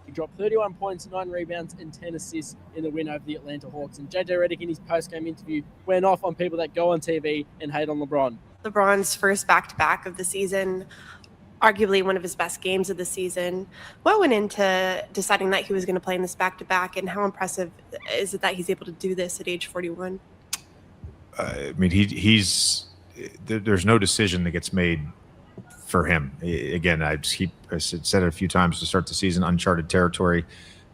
He dropped 31 points, 9 rebounds, and 10 assists in the win over the Atlanta Hawks. And JJ Redick, in his post-game interview, went off on people that go on TV and hate on LeBron. LeBron's first back-to-back of the season, arguably one of his best games of the season. What went into deciding that he was going to play in this back-to-back, and how impressive is it that he's able to do this at age 41? I mean, there's no decision that gets made for him. Again, I said it a few times to start the season, uncharted territory.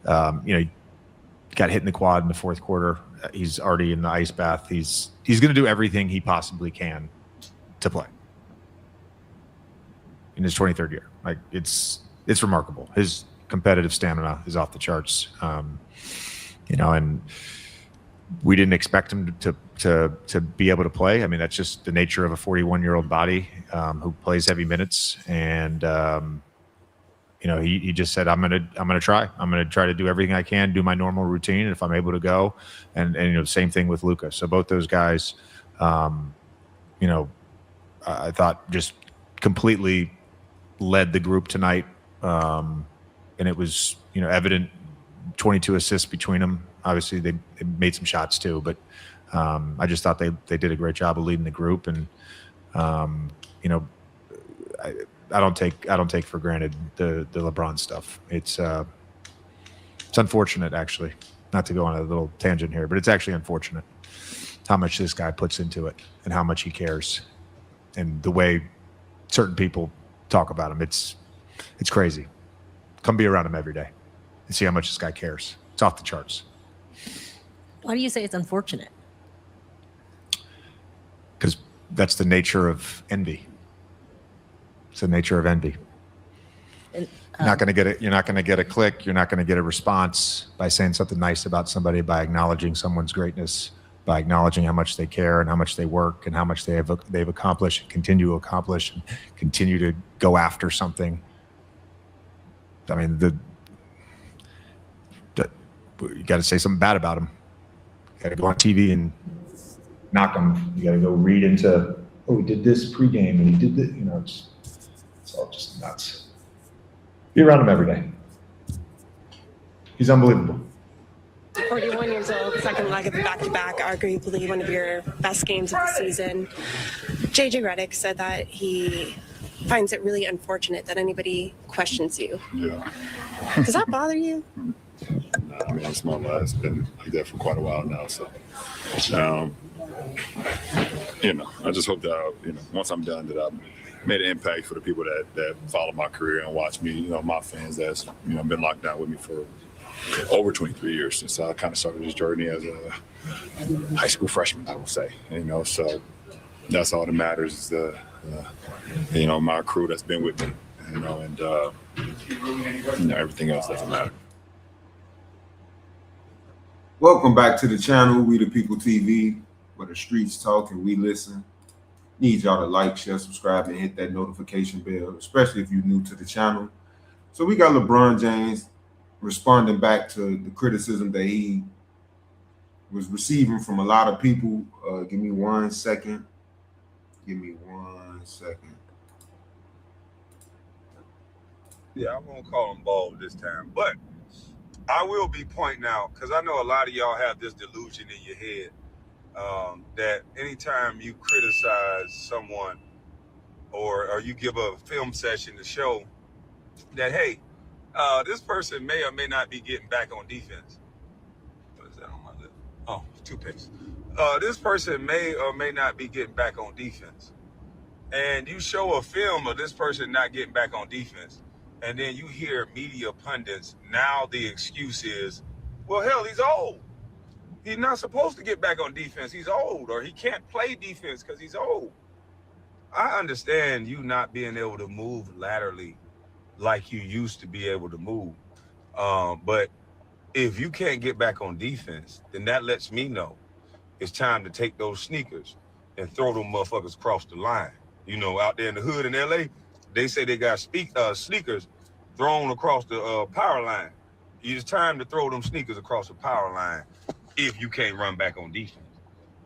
He got hit in the quad in the fourth quarter. He's already in the ice bath. He's going to do everything he possibly can to play in his 23rd year. Like, it's remarkable. His competitive stamina is off the charts. And we didn't expect him to be able to play. I mean, that's just the nature of a 41-year-old body who plays heavy minutes. And he just said, I'm gonna try. I'm gonna try to do everything I can, do my normal routine, and if I'm able to go. And same thing with Luka. So both those guys, I thought just completely led the group tonight. And it was evident. 22 assists between them. Obviously, they made some shots too, but I just thought they did a great job of leading the group. And I don't take for granted the LeBron stuff. It's unfortunate, actually, not to go on a little tangent here, but it's actually unfortunate how much this guy puts into it and how much he cares, and the way certain people talk about him. It's crazy. Come be around him every day and see how much this guy cares. It's off the charts. Why do you say it's unfortunate? Because that's the nature of envy. It's the nature of envy. And, you're not going to get it. You're not going to get a click. You're not going to get a response by saying something nice about somebody, by acknowledging someone's greatness, by acknowledging how much they care and how much they work and how much they've accomplished and continue to accomplish and continue to go after something. I mean, you got to say something bad about him. You got to go on TV and knock him. You got to go read into, he did this pregame and he did this. It's all just nuts. Be around him every day. He's unbelievable. 41 years old, second leg of the back-to-back, arguably one of your best games of the season. JJ Redick said that he finds it really unfortunate that anybody questions you. Yeah. Does that bother you? I mean, it's my life. It's been like that for quite a while now. So, I just hope that, once I'm done, that I've made an impact for the people that follow my career and watch me, my fans that's, been locked down with me for over 23 years since I kind of started this journey as a high school freshman, I will say. So that's all that matters is my crew that's been with me, and everything else doesn't matter. Welcome back to the channel, We the People TV, where the streets talk and we listen. Need y'all to like, share, subscribe, and hit that notification bell, especially if you're new to the channel. So we got LeBron James responding back to the criticism that he was receiving from a lot of people. Give me 1 second. Give me 1 second. Yeah, I won't call him bald this time, but I will be pointing out, because I know a lot of y'all have this delusion in your head that anytime you criticize someone or you give a film session to show that, hey, this person may or may not be getting back on defense. What is that on my lip? Oh, toothpaste. This person may or may not be getting back on defense. And you show a film of this person not getting back on defense, and then you hear media pundits, now the excuse is, well, hell, he's old. He's not supposed to get back on defense. He's old, or he can't play defense because he's old. I understand you not being able to move laterally like you used to be able to move. But if you can't get back on defense, then that lets me know it's time to take those sneakers and throw them motherfuckers across the line. Out there in the hood in LA, they say they got sneakers thrown across the power line. It's time to throw them sneakers across the power line if you can't run back on defense.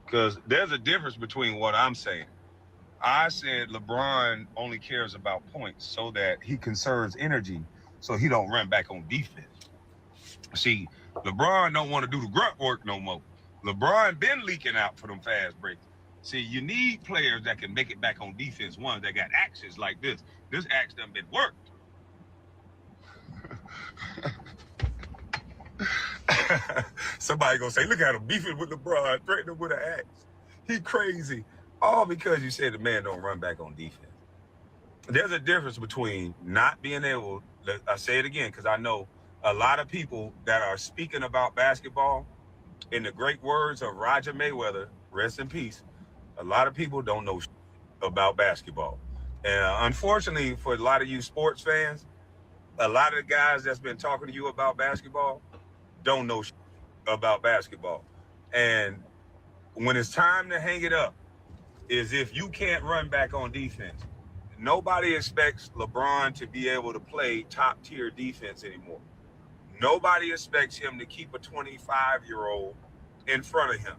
Because there's a difference between what I'm saying. I said LeBron only cares about points so that he conserves energy so he don't run back on defense. See, LeBron don't want to do the grunt work no more. LeBron been leaking out for them fast breaks. See, you need players that can make it back on defense, ones that got actions like this. This axe done been worked. Somebody gonna say, look at him beefing with LeBron, threatening him with an axe. He crazy. All because you said the man don't run back on defense. There's a difference between not being able, I say it again, because I know a lot of people that are speaking about basketball, in the great words of Roger Mayweather, rest in peace, a lot of people don't know about basketball. And unfortunately for a lot of you sports fans, a lot of the guys that's been talking to you about basketball don't know about basketball. And when it's time to hang it up, is if you can't run back on defense. Nobody expects LeBron to be able to play top tier defense anymore. Nobody expects him to keep a 25-year-old in front of him.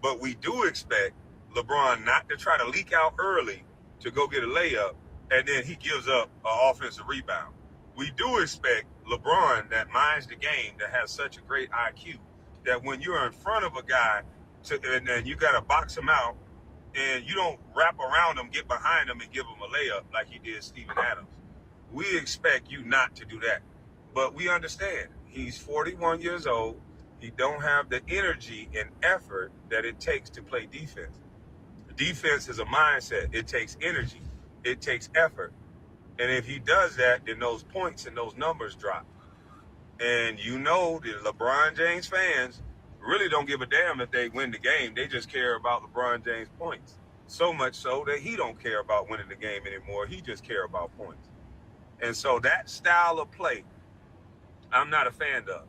But we do expect LeBron not to try to leak out early to go get a layup, and then he gives up an offensive rebound. We do expect LeBron that minds the game, that has such a great IQ, that when you're in front of a guy and then you got to box him out, and you don't wrap around him, get behind him, and give him a layup like he did Steven Adams. We expect you not to do that. But we understand he's 41 years old. He don't have the energy and effort that it takes to play defense. Defense is a mindset. It takes energy. It takes effort. And if he does that, then those points and those numbers drop. And you know the LeBron James fans really don't give a damn if they win the game. They just care about LeBron James points. So much so that he don't care about winning the game anymore. He just care about points. And so that style of play, I'm not a fan of.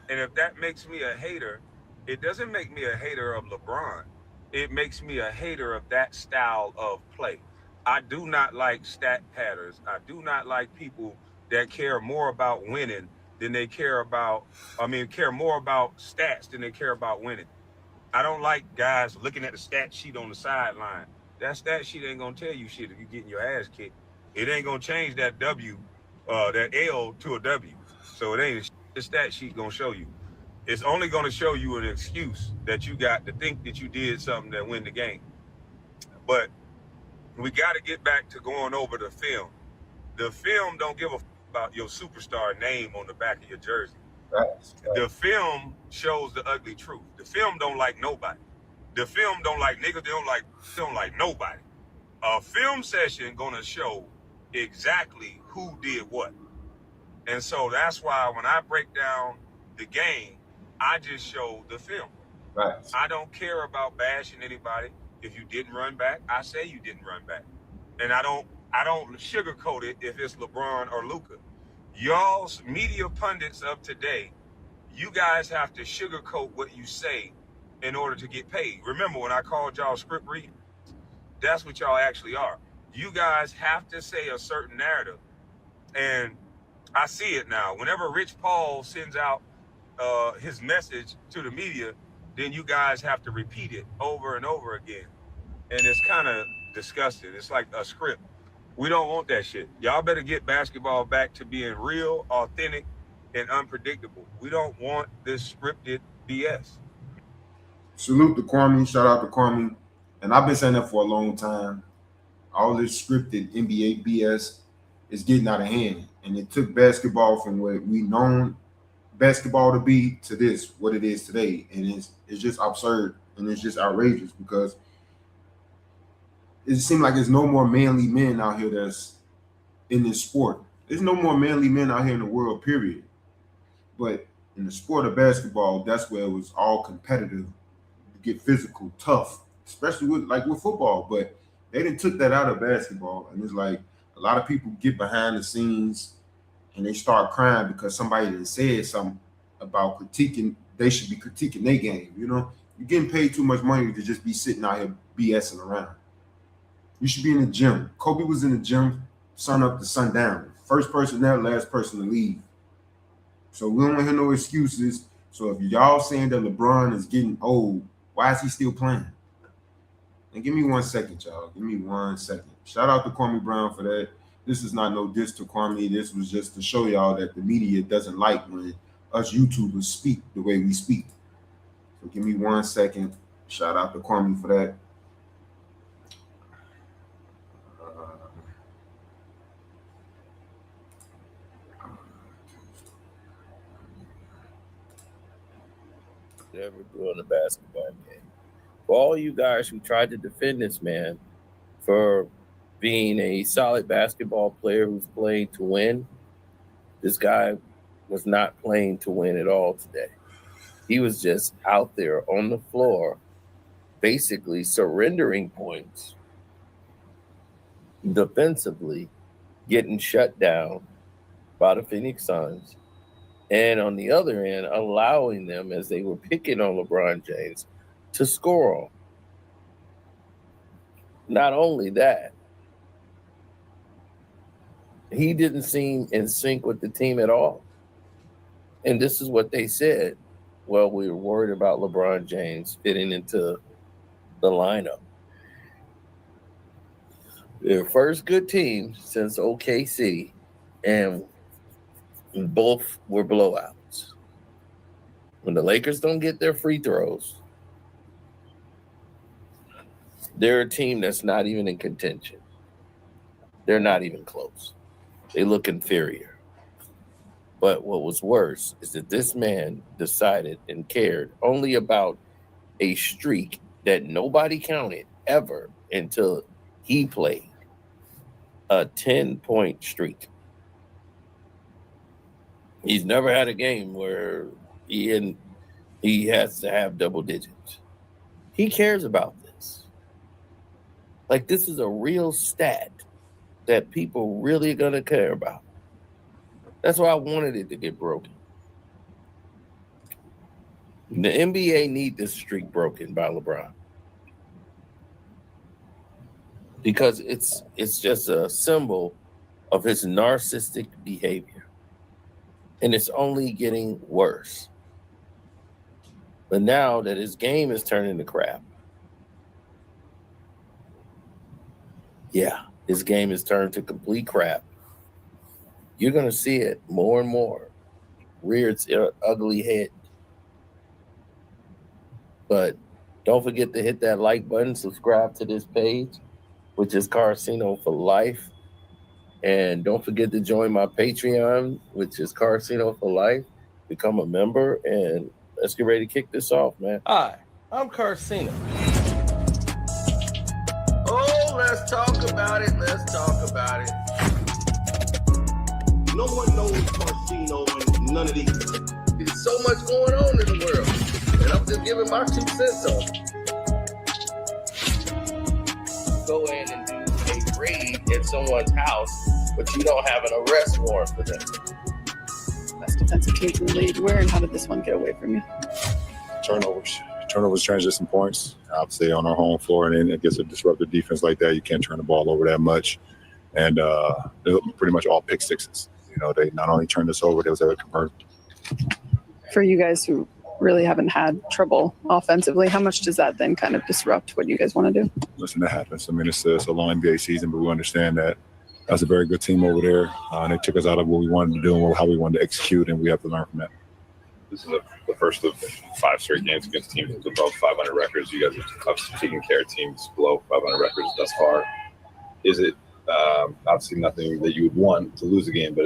And if that makes me a hater, it doesn't make me a hater of LeBron. It makes me a hater of that style of play. I do not like stat patterns. I do not like people that care more about winning than they care about, care more about stats than they care about winning. I don't like guys looking at the stat sheet on the sideline. That stat sheet ain't gonna tell you shit if you're getting your ass kicked. It ain't gonna change that W, that L to a W. So it ain't the stat sheet gonna show you. It's only gonna show you an excuse that you got to think that you did something that win the game. But we gotta get back to going over the film. The film don't give a about your superstar name on the back of your jersey. Right. The film shows the ugly truth. The film don't like nobody. The film don't like niggas. They don't like nobody. A film session gonna show exactly who did what. And so that's why when I break down the game, I just show the film. Right. I don't care about bashing anybody. If you didn't run back, I say you didn't run back. And I don't sugarcoat it if it's LeBron or Luka. Y'all's media pundits of today, you guys have to sugarcoat what you say in order to get paid. Remember when I called y'all script reading? That's what y'all actually are. You guys have to say a certain narrative. And I see it now. Whenever Rich Paul sends out his message to the media, then you guys have to repeat it over and over again. And it's kind of disgusting. It's like a script. We don't want that shit. Y'all better get basketball back to being real, authentic, and unpredictable. We don't want this scripted BS. Salute to Kwame. Shout out to Kwame. And I've been saying that for a long time. All this scripted NBA BS is getting out of hand. And it took basketball from what we known basketball to be to this, what it is today. And it's just absurd and it's just outrageous because it seems like there's no more manly men out here that's in this sport. There's no more manly men out here in the world, period. But in the sport of basketball, that's where it was all competitive, get physical, tough, especially with football. But they didn't took that out of basketball. And it's like a lot of people get behind the scenes and they start crying because somebody done said something about critiquing. They should be critiquing their game. You know, you're getting paid too much money to just be sitting out here BSing around. You should be in the gym. Kobe was in the gym, sun up to sundown. First person there, last person to leave. So we don't want to hear no excuses. So if y'all saying that LeBron is getting old, why is he still playing? And give me 1 second, y'all. Give me 1 second. Shout out to Kwame Brown for that. This is not no diss to Kwame. This was just to show y'all that the media doesn't like when us YouTubers speak the way we speak. So give me 1 second. Shout out to Kwame for that. Ever doing a basketball game. For all you guys who tried to defend this man for being a solid basketball player who's playing to win, this guy was not playing to win at all today. He was just out there on the floor, basically surrendering points, defensively getting shut down by the Phoenix Suns. And on the other end, allowing them, as they were picking on LeBron James, to score on. Not only that, he didn't seem in sync with the team at all. And this is what they said. Well, we were worried about LeBron James fitting into the lineup. Their first good team since OKC, and both were blowouts. When the Lakers don't get their free throws, they're a team that's not even in contention. They're not even close. They look inferior. But what was worse is that this man decided and cared only about a streak that nobody counted ever until he played. A 10-point streak. He's never had a game where he has to have double digits. He cares about this. Like, this is a real stat that people really are going to care about. That's why I wanted it to get broken. The NBA need this streak broken by LeBron. Because it's just a symbol of his narcissistic behavior. And it's only getting worse. But now that his game is turning to crap. Yeah, his game is turned to complete crap. You're going to see it more and more rear its ugly head. But don't forget to hit that like button, subscribe to this page, which is Carcino for Life. And don't forget to join my Patreon, which is Carcino for Life. Become a member, and let's get ready to kick this off, man. Hi, I'm Carcino. Oh, let's talk about it. Let's talk about it. No one knows Carcino and none of these. There's so much going on in the world, and I'm just giving my 2 cents on it. Go in and do a raid at someone's house, but you don't have an arrest warrant for them. Best defensive teams in the league. Where and how did this one get away from you? Turnovers transition some points. Obviously on our home floor, and then against a disruptive defense like that, you can't turn the ball over that much. And they're pretty much all pick sixes. You know, they not only turned us over, they was able to convert. For you guys who really haven't had trouble offensively, how much does that then kind of disrupt what you guys want to do? Listen, that happens. I mean, it's a long NBA season, but we understand that that's a very good team over there. And they took us out of what we wanted to do and how we wanted to execute, and we have to learn from that. This is the first of 5 straight games against teams with above 500 records. You guys are obviously taking care of teams below 500 records thus far. Is it obviously nothing that you would want to lose a game, but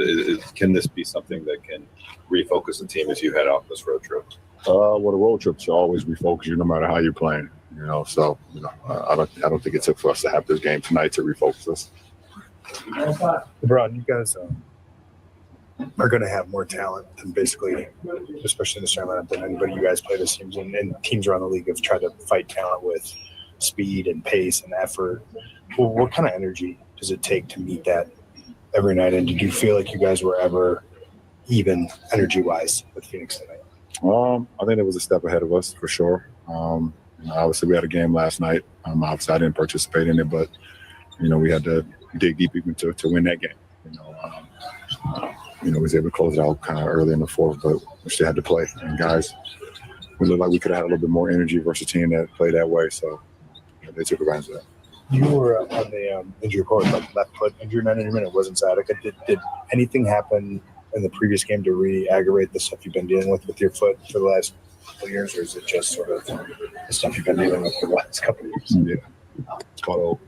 can this be something that can refocus the team as you head off this road trip? Well, the road trips you always refocus you no matter how you're playing. You know, so I don't think it took for us to have this game tonight to refocus us. LeBron, you guys are going to have more talent than basically, especially in the starting lineup, than anybody you guys play this teams. And teams around the league have tried to fight talent with speed and pace and effort. Well, what kind of energy does it take to meet that every night? And did you feel like you guys were ever even energy-wise with Phoenix tonight? I think it was a step ahead of us for sure. Obviously, we had a game last night. Obviously, I didn't participate in it, but we had to dig deep even to win that game. We was able to close it out kind of early in the fourth, but we still had to play. And guys, we looked like we could have had a little bit more energy versus a team that played that way. So they took advantage of that. You were on the injury report, like left foot injury management. It wasn't sciatica. Did anything happen in the previous game to re-aggravate the stuff you've been dealing with your foot for the last couple of years, or is it just sort of the stuff you've been dealing with for the last couple of years? Yeah. It's called old.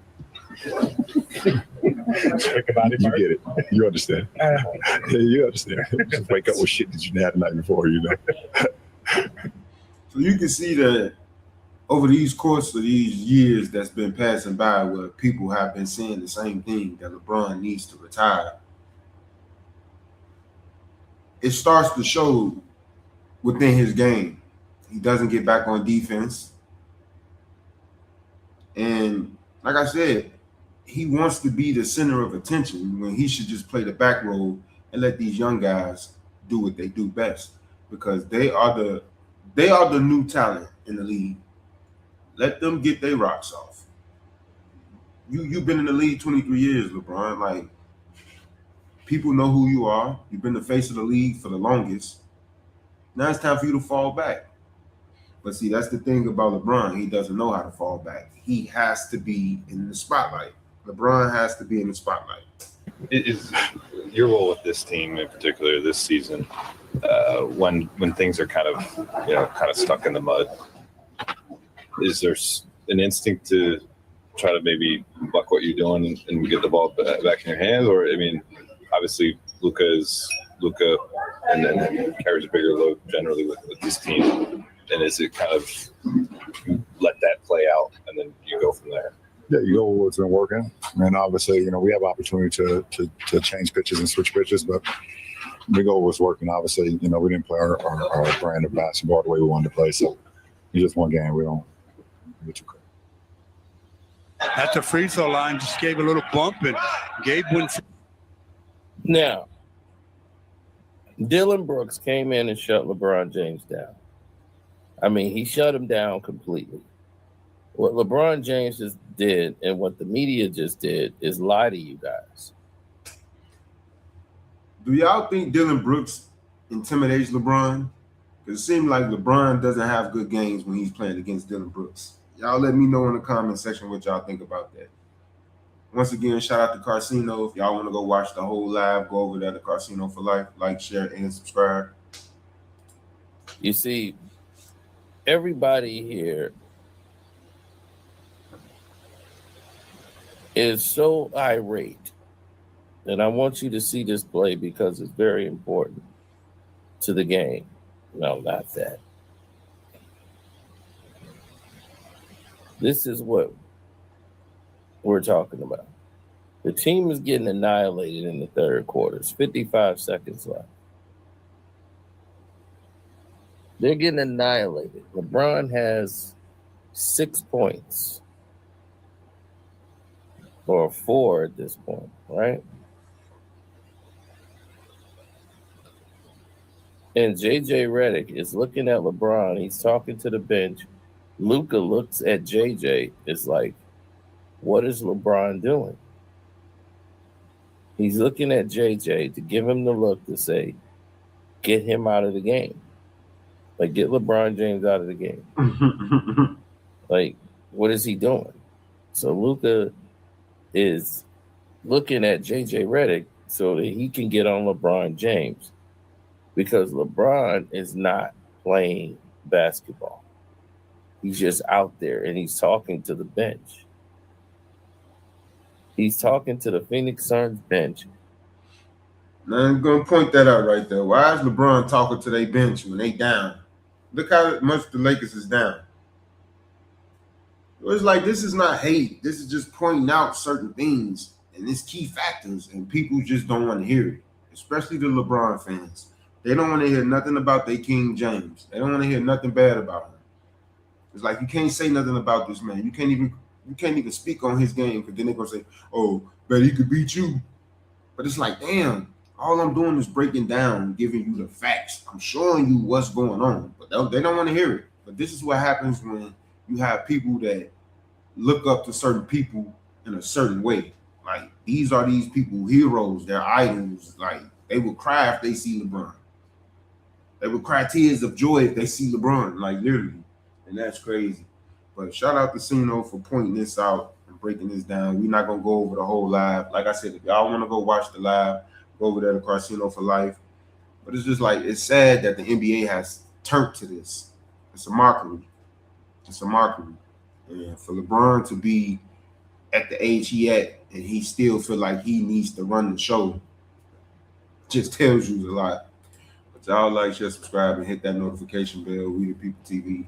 Think about it, You Mark. get it. You understand. Yeah, you understand. Just wake up with shit that you didn't have the night before, you know. So you can see that over these course of these years that's been passing by, where people have been saying the same thing, that LeBron needs to retire. It starts to show within his game. He doesn't get back on defense. And like I said, he wants to be the center of attention when he should just play the back role and let these young guys do what they do best, because they are the new talent in the league. Let them get their rocks off. You've been in the league 23 years, LeBron. Like, people know who you are. You've been the face of the league for the longest. Now it's time for you to fall back. But see, that's the thing about LeBron. He doesn't know how to fall back. He has to be in the spotlight. LeBron has to be in the spotlight. Is your role with this team in particular this season, when things are kind of stuck in the mud, is there an instinct to try to maybe buck what you're doing and get the ball back in your hands? Or, I mean, obviously Luka, and then carries a bigger load generally with this team. And is it kind of let that play out and then you go from there? Yeah, you go with what's been working. And obviously, we have opportunity to change pitches and switch pitches, but we go with what's working. Obviously, we didn't play our brand of basketball the way we wanted to play. So it's just one game. We don't get too crazy. At the free throw line, just gave a little bump, and Gabe went. Now, Dylan Brooks came in and shut LeBron James down. I mean, he shut him down completely. What LeBron James just did and what the media just did is lie to you guys. Do y'all think Dylan Brooks intimidates LeBron? Because it seems like LeBron doesn't have good games when he's playing against Dylan Brooks. Y'all let me know in the comment section what y'all think about that. Once again, shout out to Carcino. If y'all want to go watch the whole live, go over there to Carcino for Life. Like, share, and subscribe. You see, everybody here is so irate, and I want you to see this play because it's very important to the game. No, not that. This is what we're talking about. The team is getting annihilated in the third quarter. It's 55 seconds left. They're getting annihilated. LeBron has 6 points. Or 4 at this point, right? And JJ Redick is looking at LeBron. He's talking to the bench. Luka looks at JJ. It's like, what is LeBron doing? He's looking at JJ to give him the look to say, get him out of the game. Like, get LeBron James out of the game. Like, what is he doing? So Luka is looking at JJ Redick so that he can get on LeBron James, because LeBron is not playing basketball. He's just out there and he's talking to the bench. He's talking to the Phoenix Suns bench. Now, I'm going to point that out right there. Why is LeBron talking to their bench when they down? Look how much the Lakers is down. It's like, this is not hate. This is just pointing out certain things and it's key factors, and people just don't want to hear it, especially the LeBron fans. They don't want to hear nothing about their King James. They don't want to hear nothing bad about him. It's like, you can't say nothing about this man. You can't even speak on his game, because then they're gonna say, "Oh, but he could beat you." But it's like, damn, all I'm doing is breaking down, giving you the facts. I'm showing you what's going on, but they don't want to hear it. But this is what happens when you have people that look up to certain people in a certain way. Like, these are these people, heroes, they're idols. Like, they will cry if they see LeBron. They will cry tears of joy if they see LeBron, like, literally. And that's crazy. But shout out to Sino for pointing this out. and breaking this down. We're not gonna go over the whole live. Like I said, if y'all want to go watch the live, go over there to Casino for Life. But it's just like, it's sad that the NBA has turned to this. It's a mockery. It's a mockery. And for LeBron to be at the age he at, and he still feel like he needs to run the show, just tells you a lot. But y'all like, share, subscribe, and hit that notification bell. We the People TV.